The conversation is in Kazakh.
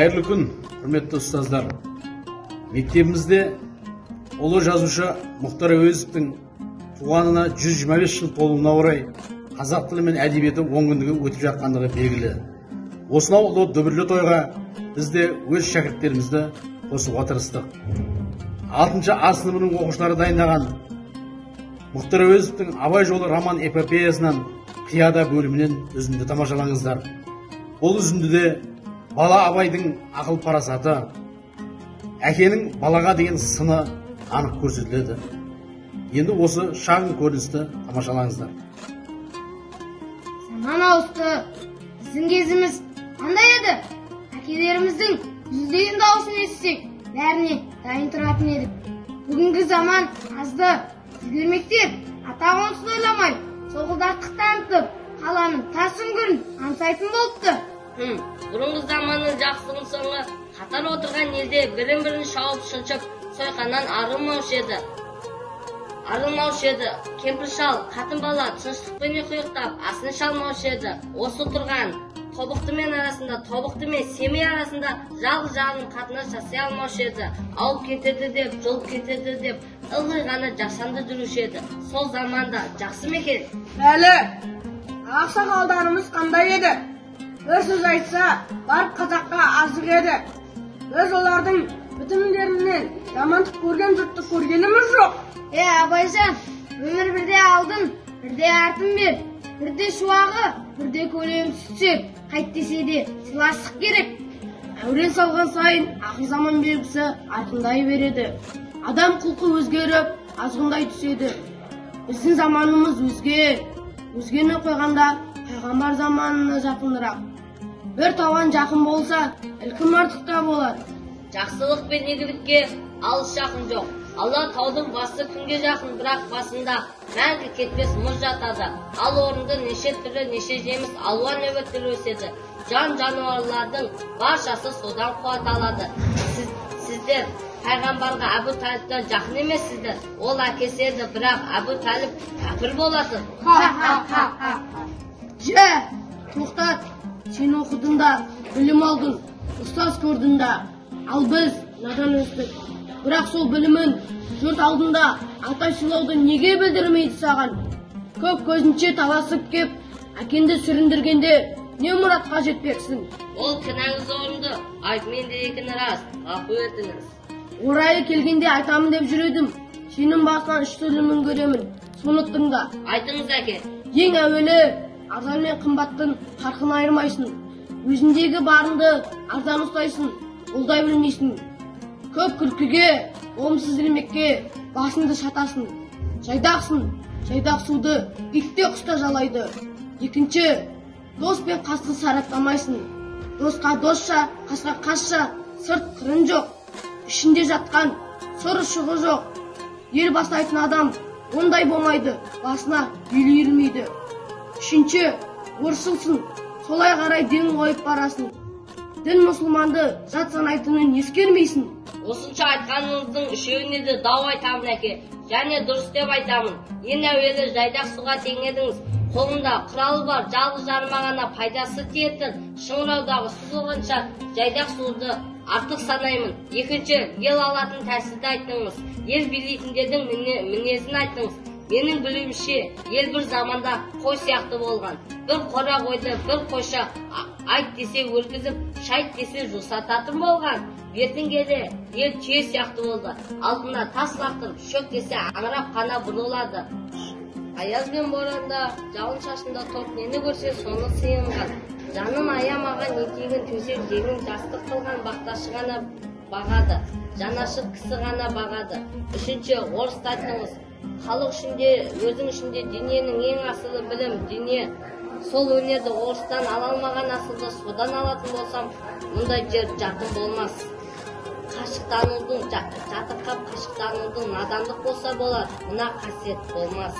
Қайырлы күн, құрметті ұстаздар. Мектебімізде ұлы жазушы Мұхтар Әуезовтің туғанына 125 жыл толуына орай қазақ тілі мен әдебиеті онкүндігі өтіп жатқандығы белгілі. Осынау ұлы дүбірлі тойға біз де өз шәкірттерімізді қосуға тырыстық. 6-шы А сыныбының оқушылары дайындаған Мұхтар Әуезовтің Абай жолы роман эпопеясынан қияда бөлімінен үзінді тамашалаңыздар. Бұл үзіндіде бала Абайдың ақыл парасаты, әкенің балаға деген сыны анық көрсетіледі. Енді осы шағын көріністі тамашалаңыздар. Заман ауысты. Біздің кезіміз қандай еді? Әкелеріміздің жүздеген дауысын естісек, бәріне дайын тұратын едік. Бүгінгі заман азды. Сіздер мектеп ата-анасын ойламай, солқылдақтық танытып, қаланың тас үңгірін аңсайтын болыпты. Бұрынғы заманның жақсының соңы қатар отырған елде бірін-бірін шауып шыншып, сойқаннан арылмаушы еді. Кемпір шал, қатын бала тыныштықпен ұйықтап, асын шалмаушы еді. Осы тұрған тобықты мен семей арасында жалғыз жағын қатынас жасай алмаушы еді. Ауып кетеді деп, жол кетеді деп, ылғи ғана жасанды жүруші еді. Сол заманда жақсы ма екен? Әлі, ақсақалдарымыз қандай еді? Бір сөз айтса, барып қазаққа азық еді. Біз олардың бітімдерінен жамандық көрген жұртты көргеніміз жоқ. Абайжан, өмір бірде алдын, бірде артын бер. Бірде шуағы, бірде көлем сүтсек, қайт десе де сыйластық керек. Әурен салған сайын ақыл заман белгісі айқындай береді. Адам құлқы өзгеріп, азғындай түседі. Біздің заманымыз өзгені қойғанда пайғамбар заманына жақынырақ. Бір тауан жақын болса, ілкім артықта болады. Жақсылық пен игілікке алыс жақын жоқ. Алла таудың басы күнге жақын, бірақ басында мәңгі кетпес мұз жатады. Ал орынды неше түрі, неше жеміс алуан нәубеттер өседі. Жан-жануарлардың баршасы содан қуат алады. Сіздер пайғамбарға Әбу Талиптан жақын емессіздер. Ол әкесі еді, бірақ Әбу Талип кәпір болатын. Тоқтат, сен оқыдың да, білім алдың, ұстаз көрдің да. Ал біз надан өстік. Бірақ сол білімін жұрт алдында атай сыйлауды неге білдірмейді саған? Көп көзінше таласып кеп, әкенді сүріндіргенде не мұратқа жетпексің? Ол кінәңіз орынды, айтмен де екені рас, ғафу етіңіз. Орайы келгенде айтамын деп жүредім. Сенің басынан 3 түрлімін көремін, соны тыңда. Айтыңыз әке. Ең әуелі, арзан мен қымбаттың farkын айырмайсың. Өзіндегі барыңды арзан ұстайсың, олдай білмейсің. Көп күлкіге, омсыз ілмекке басыңды шатасың. Жайдақсың, жайдақ суды итте құста жалайды. Екінші, дос пен қасты сараттамайсың. Досқа досша, қасқа қасша, сырт қырын жоқ. Ішінде жатқан сыр шығы жоқ. Ел бастайтын адам ондай болмайды, басына ел үйірмейді. Үшінші, орысшылсың, солай қарай ден қойып барасың. Дін мұсылманды жат санайтынын ескермейсің. Осынша айтқаныңыздың үшеуіне де дау айтамын әке, және дұрыс деп айтамын. Ең әуелі жайдақ суға теңедіңіз. Қолында құралы бар, жалғыз жарыма ғана пайдасы тиетін шыңыраудағы су болғанша жайдақ суды артық санаймын. Екінші, ел алатын тәсілді айттыңыз. Ел билейтіндердің мінезін айттыңыз. Менің білуімше, ел бір заманда қой сияқты болған. Бір қора қойды, бір қойша айт десе өргізіп, шайт десе жусататын болған. Бертін келе ел түйе сияқты болды. Алдына тас лақтырып, шөк десе аңырап қана бұрылады. Аяз бен боранда, жауын шашында топ нені көрсе соны сыйынған. Жанын аямаған етегін төсек жеңін жастық қылған бақташы ғана бағады. Жанашыр кісі ғана бағады. Үшінші, орыс айтыңыз. Халық ішінде, өзің ішінде дүниенің ең асылы білім, дүние. Сол өнерді орыстан ала алмаған асылды содан алатын болсам, мұндай жер жақын болмас. Жатырқап қашықтанудың надандық болса болар, мына қасиет болмас.